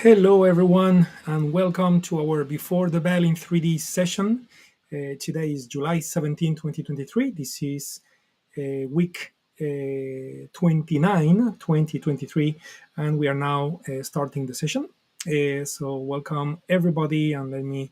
Hello, everyone, and welcome to our Before the Bell in 3D session. Today is July 17, 2023. This is week 29, 2023, and we are now starting the session. So, welcome, everybody, and let me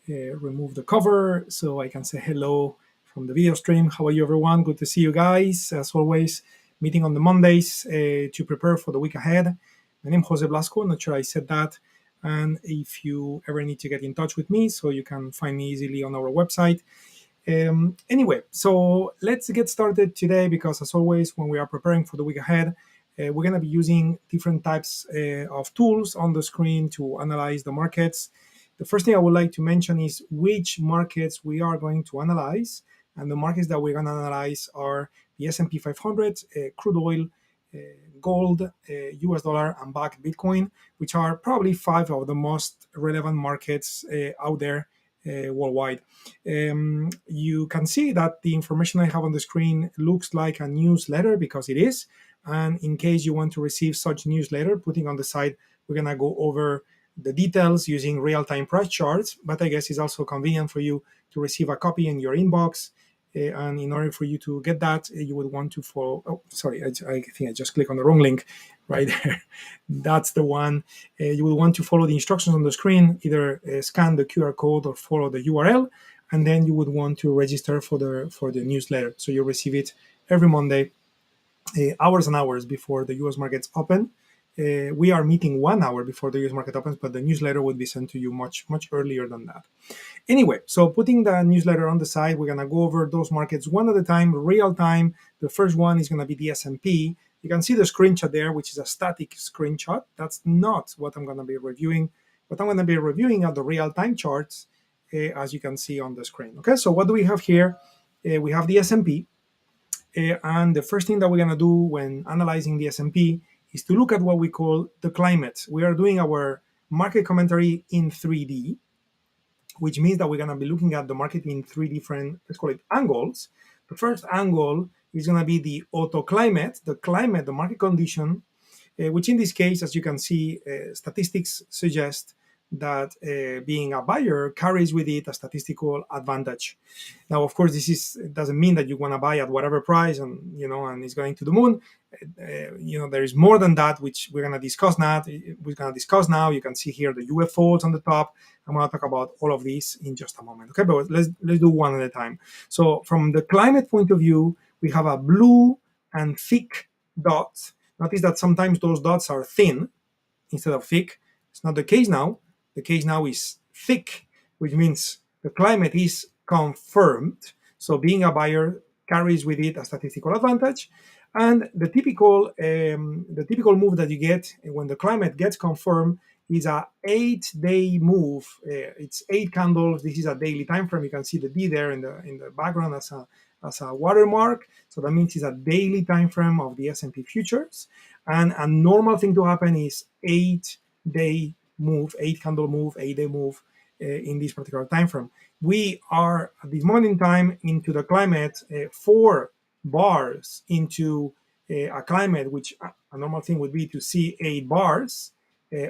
remove the cover so I can say hello from the video stream. How are you, everyone? Good to see you guys. As always, meeting on the Mondays to prepare for the week ahead. My name is Jose Blasco, not sure I said that. And if you ever need to get in touch with me, so you can find me easily on our website. Anyway, so let's get started today because, as always, when we are preparing for the week ahead, we're going to be using different types of tools on the screen to analyze the markets. The first thing I would like to mention is which markets we are going to analyze. And the markets that we're going to analyze are the S&P 500, crude oil, gold, US dollar, and Bakkt Bitcoin, which are probably five of the most relevant markets out there worldwide. You can see that the information I have on the screen looks like a newsletter because it is. And in case you want to receive such newsletter, putting on the side, we're going to go over the details using real-time price charts, but I guess it's also convenient for you to receive a copy in your inbox. And in order for you to get that, you would want to follow. Oh, sorry, I think I just clicked on the wrong link right there. That's the one. You will want to follow the instructions on the screen, either scan the QR code or follow the URL, and then you would want to register for the newsletter. So you receive it every Monday, hours and hours before the US markets open. We are meeting 1 hour before the US market opens, but the newsletter would be sent to you much earlier than that. Anyway, so putting the newsletter on the side, we're going to go over those markets one at a time, real time. The first one is going to be the S&P. You can see the screenshot there, which is a static screenshot. That's not what I'm going to be reviewing. What I'm going to be reviewing are the real-time charts, as you can see on the screen. Okay, so what do we have here? We have the S&P. And the first thing that we're going to do when analyzing the S&P is to look at what we call the climate. We are doing our market commentary in 3D, which means that we're going to be looking at the market in three different, let's call it angles. The first angle is going to be the auto climate, the market condition, which in this case, as you can see, statistics suggest that being a buyer carries with it a statistical advantage. Now, of course, doesn't mean that you want to buy at whatever price and it's going to the moon. There is more than that, which we're going to discuss now. You can see here the UFOs on the top. I'm going to talk about all of these in just a moment. Okay, but let's do one at a time. So from the climate point of view, we have a blue and thick dot. Notice that sometimes those dots are thin instead of thick. It's not the case now. The case now is thick, which means the climate is confirmed. So being a buyer carries with it a statistical advantage. And the typical move that you get when the climate gets confirmed is a 8-day move. It's 8 candles. This is a daily time frame. You can see the D there in the background as a watermark. So that means it's a daily time frame of the S&P futures. And a normal thing to happen is 8-day move, 8-candle move, 8-day move in this particular time frame. We are at this moment in time into the climate 4 bars into a climate, which a normal thing would be to see 8 bars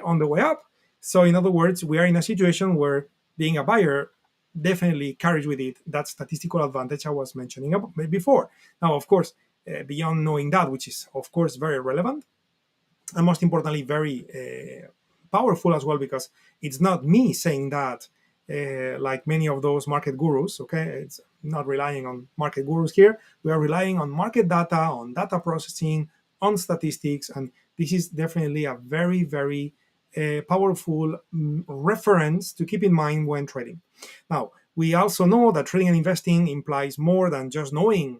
on the way up. So in other words, we are in a situation where being a buyer definitely carries with it that statistical advantage I was mentioning before. Now, of course, beyond knowing that, which is, of course, very relevant, and most importantly, very powerful as well, because it's not me saying that like many of those market gurus, okay? It's not relying on market gurus here. We are relying on market data, on data processing, on statistics, and this is definitely a very, very powerful reference to keep in mind when trading. Now, we also know that trading and investing implies more than just knowing,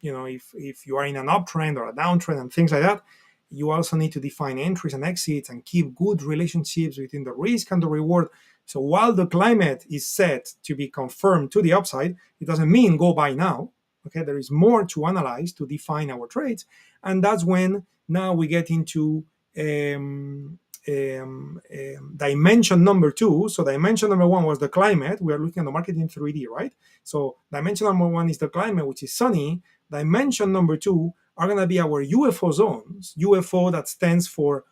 if you are in an uptrend or a downtrend and things like that. You also need to define entries and exits and keep good relationships between the risk and the reward. So while the climate is set to be confirmed to the upside, it doesn't mean go buy now. Okay, there is more to analyze to define our trades, and that's when now we get into dimension number 2. So dimension number 1 was the climate. We are looking at the market in 3D, right? So dimension number 1 is the climate, which is sunny. Dimension number 2 are going to be our UFO zones. UFO, that stands for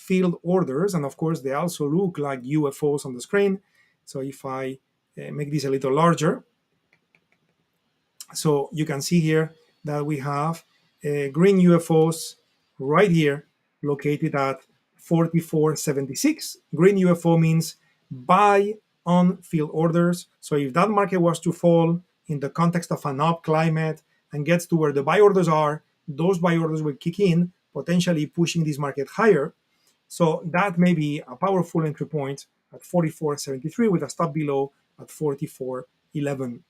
field orders, and of course they also look like UFOs on the screen. So if I make this a little larger, so you can see here that we have green UFOs right here located at 44.76. Green UFO means buy on field orders. So if that market was to fall in the context of an up climate and gets to where the buy orders are, those buy orders will kick in, potentially pushing this market higher. So that may be a powerful entry point at 44.73 with a stop below at 44.11.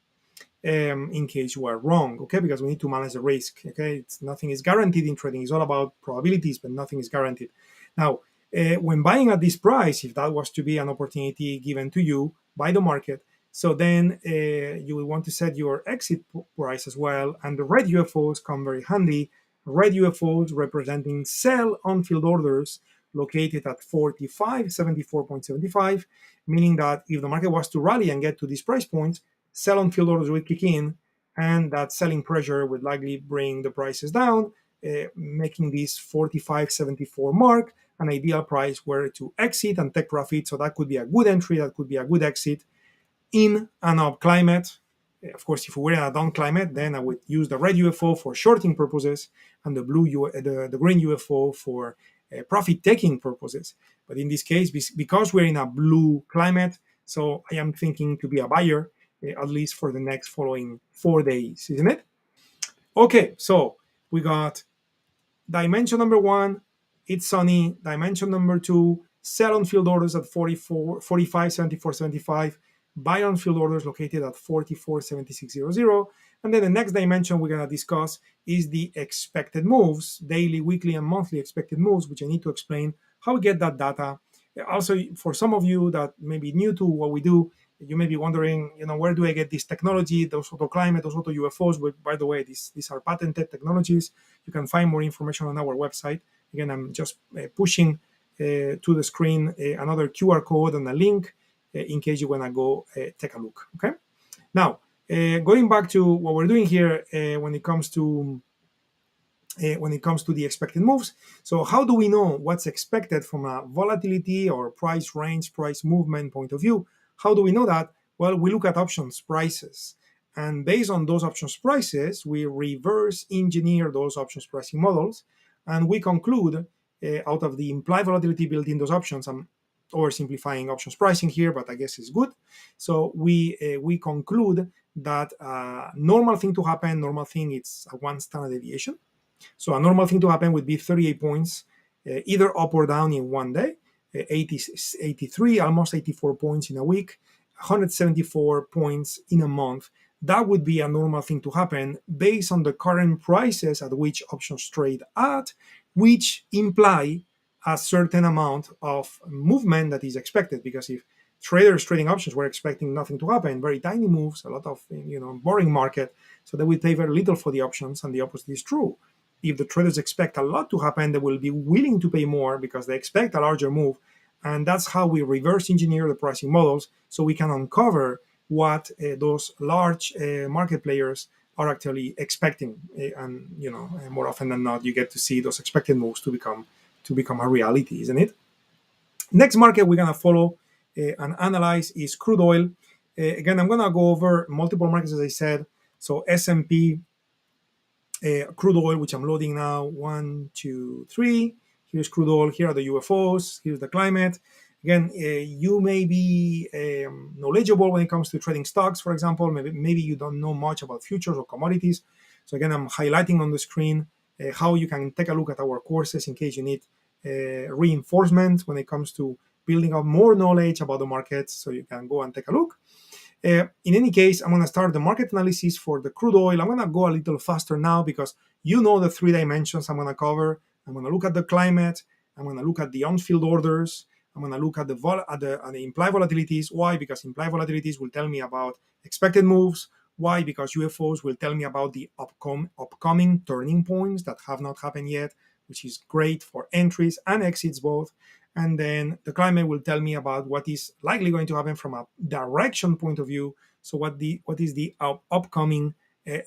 In case you are wrong, okay, because we need to manage the risk, okay. Nothing is guaranteed in trading. It's all about probabilities, but nothing is guaranteed. Now, when buying at this price, if that was to be an opportunity given to you by the market, so then you will want to set your exit price as well, and the red UFOs come very handy. Red UFOs representing sell on field orders located at 45.74.75, meaning that if the market was to rally and get to this price point, sell on field orders will kick in, and that selling pressure would likely bring the prices down, making this 45.74 mark an ideal price where to exit and take profit. So that could be a good entry, that could be a good exit in an up climate. Of course, if we were in a down climate, then I would use the red UFO for shorting purposes and the green UFO for profit-taking purposes. But in this case, because we're in a blue climate, so I am thinking to be a buyer, at least for the next following 4 days, isn't it? Okay, so we got dimension number one, it's sunny. Dimension number two, sell on field orders at 45.74.75, buy on field orders located at 44.76.00. And then the next dimension we're going to discuss is the expected moves, daily, weekly, and monthly expected moves, which I need to explain how we get that data. Also, for some of you that may be new to what we do, you may be wondering, where do I get this technology, those auto climate, those auto UFOs? But by the way, these are patented technologies. You can find more information on our website. Again, I'm just pushing to the screen another QR code and a link in case you want to go take a look. Okay. Now, going back to what we're doing here when it comes to the expected moves. So how do we know what's expected from a volatility or price range, price movement point of view? How do we know that? Well, we look at options prices. And based on those options prices, we reverse engineer those options pricing models. And we conclude out of the implied volatility built in those options. I'm oversimplifying options pricing here, but I guess it's good. So we conclude that normal thing to happen, it's a 1 standard deviation. So a normal thing to happen would be 38 points, either up or down in 1 day, 83, almost 84 points in a week, 174 points in a month. That would be a normal thing to happen based on the current prices at which options trade at, which imply a certain amount of movement that is expected. Because if traders trading options were expecting nothing to happen, very tiny moves, a lot of boring market, so they will pay very little for the options, and the opposite is true. If the traders expect a lot to happen, they will be willing to pay more because they expect a larger move. And that's how we reverse engineer the pricing models, so we can uncover what those large market players are actually expecting. And more often than not, you get to see those expected moves to become a reality, isn't it? Next market we're gonna follow and analyze is crude oil. Again, I'm gonna go over multiple markets, as I said. So S&P. Crude oil, which I'm loading now, 1, 2, 3. Here's crude oil. Here are the UFOs. Here's the climate. Again, you may be knowledgeable when it comes to trading stocks, for example. Maybe you don't know much about futures or commodities. So again, I'm highlighting on the screen how you can take a look at our courses in case you need reinforcement when it comes to building up more knowledge about the markets. So you can go and take a look. In any case, I'm going to start the market analysis for the crude oil. I'm going to go a little faster now because the 3 dimensions I'm going to cover. I'm going to look at the climate. I'm going to look at the on-field orders. I'm going to look at the implied volatilities. Why? Because implied volatilities will tell me about expected moves. Why? Because UFOs will tell me about the upcoming turning points that have not happened yet, which is great for entries and exits both. And then the climate will tell me about what is likely going to happen from a direction point of view. So what is the upcoming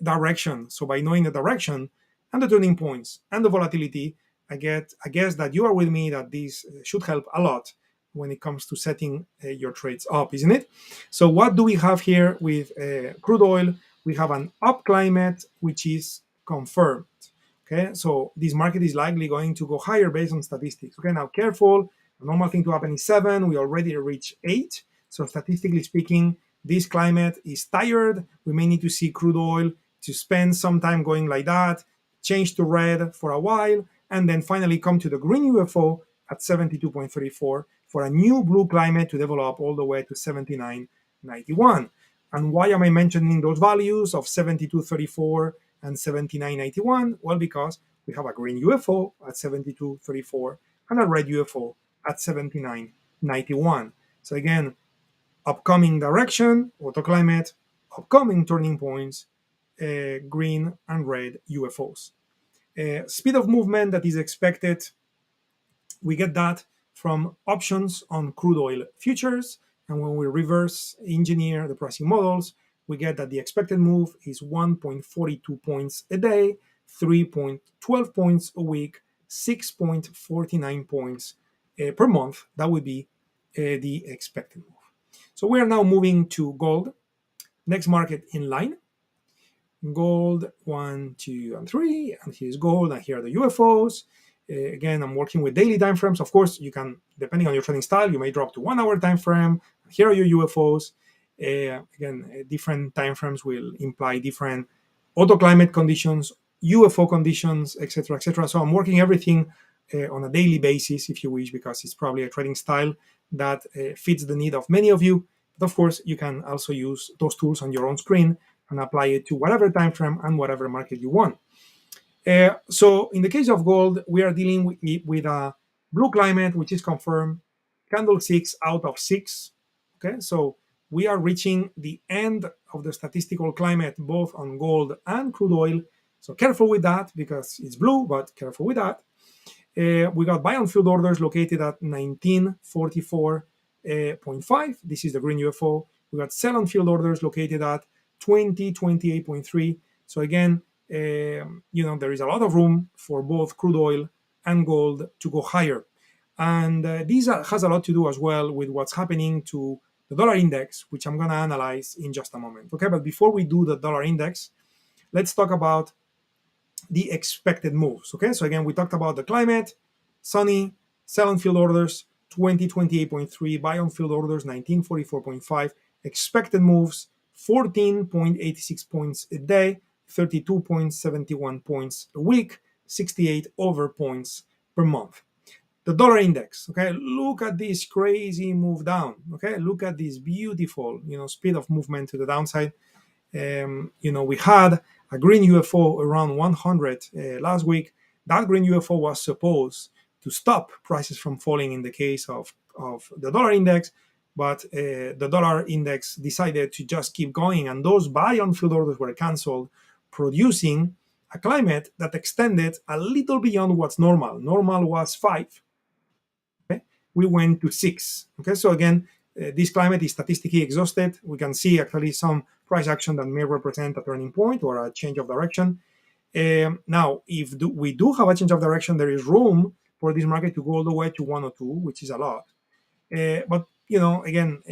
direction? So by knowing the direction and the turning points and the volatility, I guess that you are with me that this should help a lot when it comes to setting your trades up, isn't it? So what do we have here with crude oil? We have an up climate which is confirmed. Okay, so this market is likely going to go higher based on statistics. Okay, now careful. The normal thing to happen is 7. We already reached 8. So statistically speaking, this climate is tired. We may need to see crude oil to spend some time going like that, change to red for a while, and then finally come to the green UFO at 72.34 for a new blue climate to develop all the way to 79.91. And why am I mentioning those values of 72.34 and 79.91? Well, because we have a green UFO at 72.34 and a red UFO at 79.91. So again, upcoming direction, autoclimate, upcoming turning points, green and red UFOs. Speed of movement that is expected, we get that from options on crude oil futures. And when we reverse engineer the pricing models, we get that the expected move is 1.42 points a day, 3.12 points a week, 6.49 points per month. That would be the expected move. So we are now moving to gold. Next market in line. Gold 1, 2, and 3, and here's gold, and here are the UFOs. Again, I'm working with daily time frames. Of course, you can, depending on your trading style, you may drop to 1 hour time frame. Here are your UFOs. Again, different time frames will imply different autoclimate conditions, UFO conditions, etc., etc. So I'm working everything on a daily basis, if you wish, because it's probably a trading style that fits the need of many of you. But of course, you can also use those tools on your own screen and apply it to whatever time frame and whatever market you want. So in the case of gold, we are dealing with a blue climate, which is confirmed, candle 6 out of 6. Okay, so we are reaching the end of the statistical climate, both on gold and crude oil. So careful with that because it's blue, but careful with that. We got buy on field orders located at 1944.5. This is the green UFO. We got sell on field orders located at 2028.3. So again, there is a lot of room for both crude oil and gold to go higher. And this has a lot to do as well with what's happening to the dollar index, which I'm going to analyze in just a moment. Okay, but before we do the dollar index, let's talk about the expected moves. Okay, so again, we talked about the climate, sunny, sell on field orders, 2028.3, buy on field orders, 1944.5, expected moves, 14.86 points a day, 32.71 points a week, 68 over points per month. The dollar index, okay, look at this crazy move down. Okay, look at this beautiful, speed of movement to the downside. We had a green UFO around 100 last week. That green UFO was supposed to stop prices from falling in the case of the dollar index, but the dollar index decided to just keep going, and those buy on field orders were canceled, producing a climate that extended a little beyond what's normal. Normal was 5. Okay? We went to 6. Okay, so again, this climate is statistically exhausted. We can see actually some price action that may represent a turning point or a change of direction. Now, if we do have a change of direction, there is room for this market to go all the way to 102, which is a lot. But again,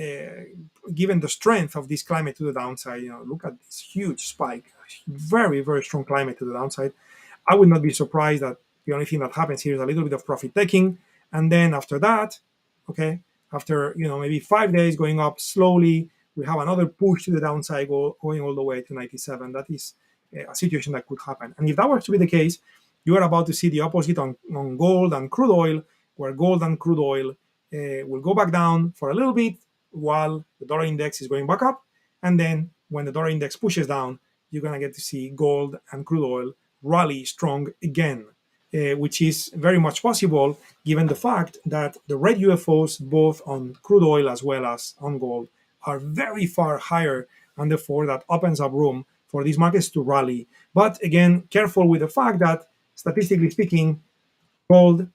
given the strength of this climate to the downside, look at this huge spike, very, very strong climate to the downside. I would not be surprised that the only thing that happens here is a little bit of profit taking, and then after that, okay, after maybe 5 days going up slowly, we have another push to the downside going all the way to 97. That is a situation that could happen. And if that were to be the case, you are about to see the opposite on gold and crude oil, where gold and crude oil will go back down for a little bit while the dollar index is going back up. And then when the dollar index pushes down, you're going to get to see gold and crude oil rally strong again, which is very much possible given the fact that the red UFOs, both on crude oil as well as on gold, are very far higher, and therefore that opens up room for these markets to rally. But again, careful with the fact that, statistically speaking, gold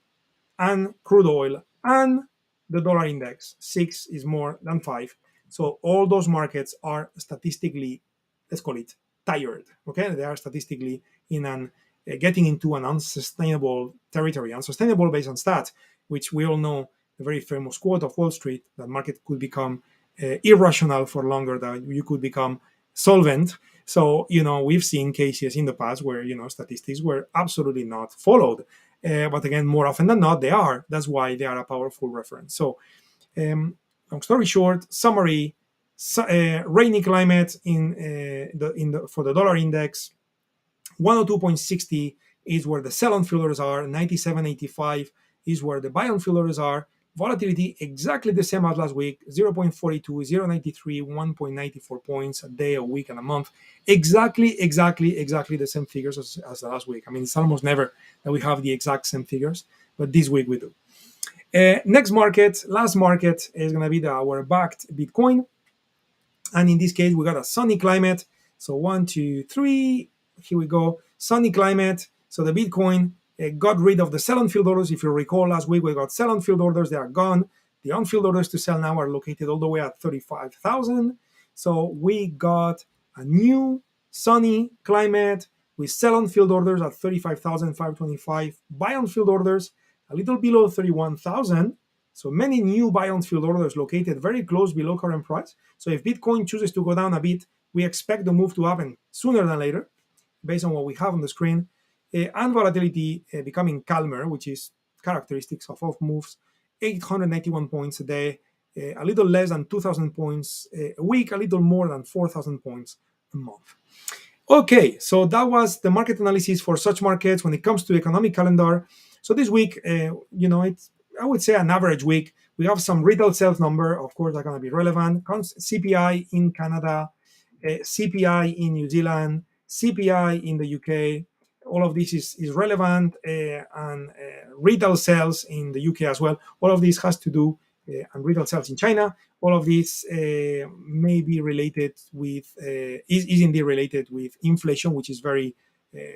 and crude oil and the dollar index, 6 is more than 5. So all those markets are statistically, let's call it, tired. Okay, they are statistically in an getting into an unsustainable territory. Unsustainable based on stats, which we all know the very famous quote of Wall Street, that market could become irrational for longer, that you could become solvent. So, we've seen cases in the past where, statistics were absolutely not followed. But again, more often than not, they are. That's why they are a powerful reference. So, long story short, summary: rainy climate for the dollar index. 102.60 is where the sell-on fillers are. 97.85 is where the buy-on fillers are. Volatility exactly the same as last week: 0.42, 0.93, 1.94 points a day, a week, and a month. Exactly the same figures as last week. I mean, it's almost never that we have the exact same figures, but this week we do. Next market, last market, is going to be our Bakkt Bitcoin. And in this case, we got a sunny climate. So 1, 2, 3, here we go. Sunny climate. So the Bitcoin got rid of the sell-on field orders. If you recall, last week we got sell-on field orders. They are gone. The on-field orders to sell now are located all the way at 35,000. So we got a new sunny climate with sell-on field orders at 35,525. Buy-on field orders a little below 31,000. So many new buy-on field orders located very close below current price. So if Bitcoin chooses to go down a bit, we expect the move to happen sooner than later, based on what we have on the screen. And volatility becoming calmer, which is characteristics of off moves. 891 points a day, a little less than 2,000 points a week, a little more than 4,000 points a month. Okay, so that was the market analysis for such markets when it comes to economic calendar. So this week, it's, I would say, an average week. We have some retail sales number, of course, are going to be relevant. CPI in Canada, CPI in New Zealand, CPI in the UK. All of this is relevant, and retail sales in the UK as well. All of this has to do, and retail sales in China. All of this may be related with, is indeed related with inflation, which is very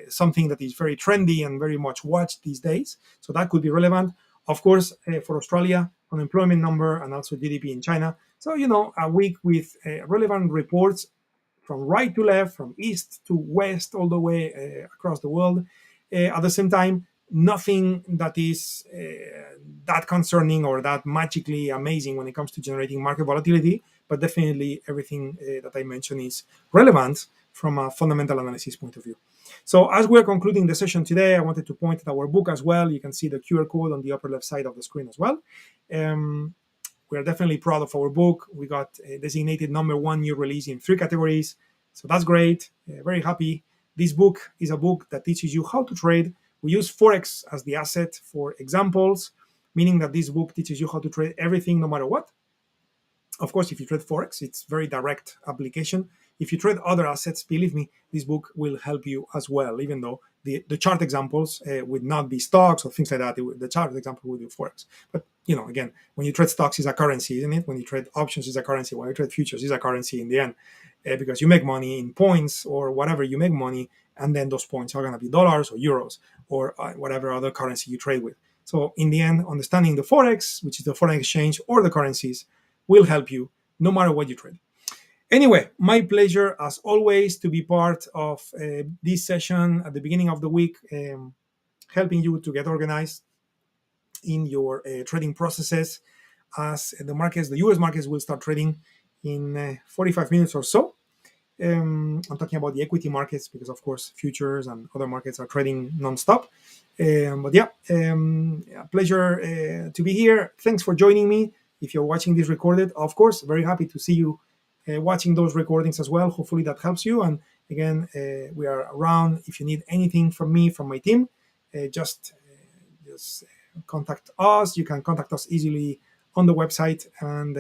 something that is very trendy and very much watched these days. So that could be relevant. Of course, for Australia, unemployment number and also GDP in China. So, a week with relevant reports from right to left, from east to west, all the way across the world. At the same time, nothing that is that concerning or that magically amazing when it comes to generating market volatility, but definitely everything that I mentioned is relevant from a fundamental analysis point of view. So as we're concluding the session today, I wanted to point at our book as well. You can see the QR code on the upper left side of the screen as well. We are definitely proud of our book. We got designated #1 new release in 3 categories. So that's great. Very happy. This book is a book that teaches you how to trade. We use Forex as the asset for examples, meaning that this book teaches you how to trade everything no matter what. Of course, if you trade Forex, it's very direct application. If you trade other assets, believe me, this book will help you as well, even though the chart examples would not be stocks or things like that. The chart example would be Forex. But, again, when you trade stocks, it's a currency, isn't it? When you trade options, it's a currency. When you trade futures, it's a currency in the end, because you make money in points or whatever you make money, and then those points are going to be dollars or euros or whatever other currency you trade with. So in the end, understanding the Forex, which is the foreign exchange, or the currencies, will help you no matter what you trade. Anyway, my pleasure as always to be part of this session at the beginning of the week, helping you to get organized in your trading processes as the US markets will start trading in 45 minutes or so. I'm talking about the equity markets because, of course, futures and other markets are trading nonstop. But yeah, a pleasure to be here. Thanks for joining me. If you're watching this recorded, of course, very happy to see you watching those recordings as well. Hopefully that helps you. And again, we are around. If you need anything from me, from my team, just contact us. You can contact us easily on the website, and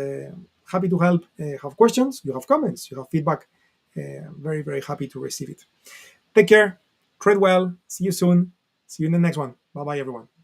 happy to help. Have questions, you have comments, you have feedback. Very, very happy to receive it. Take care. Trade well. See you soon. See you in the next one. Bye-bye, everyone.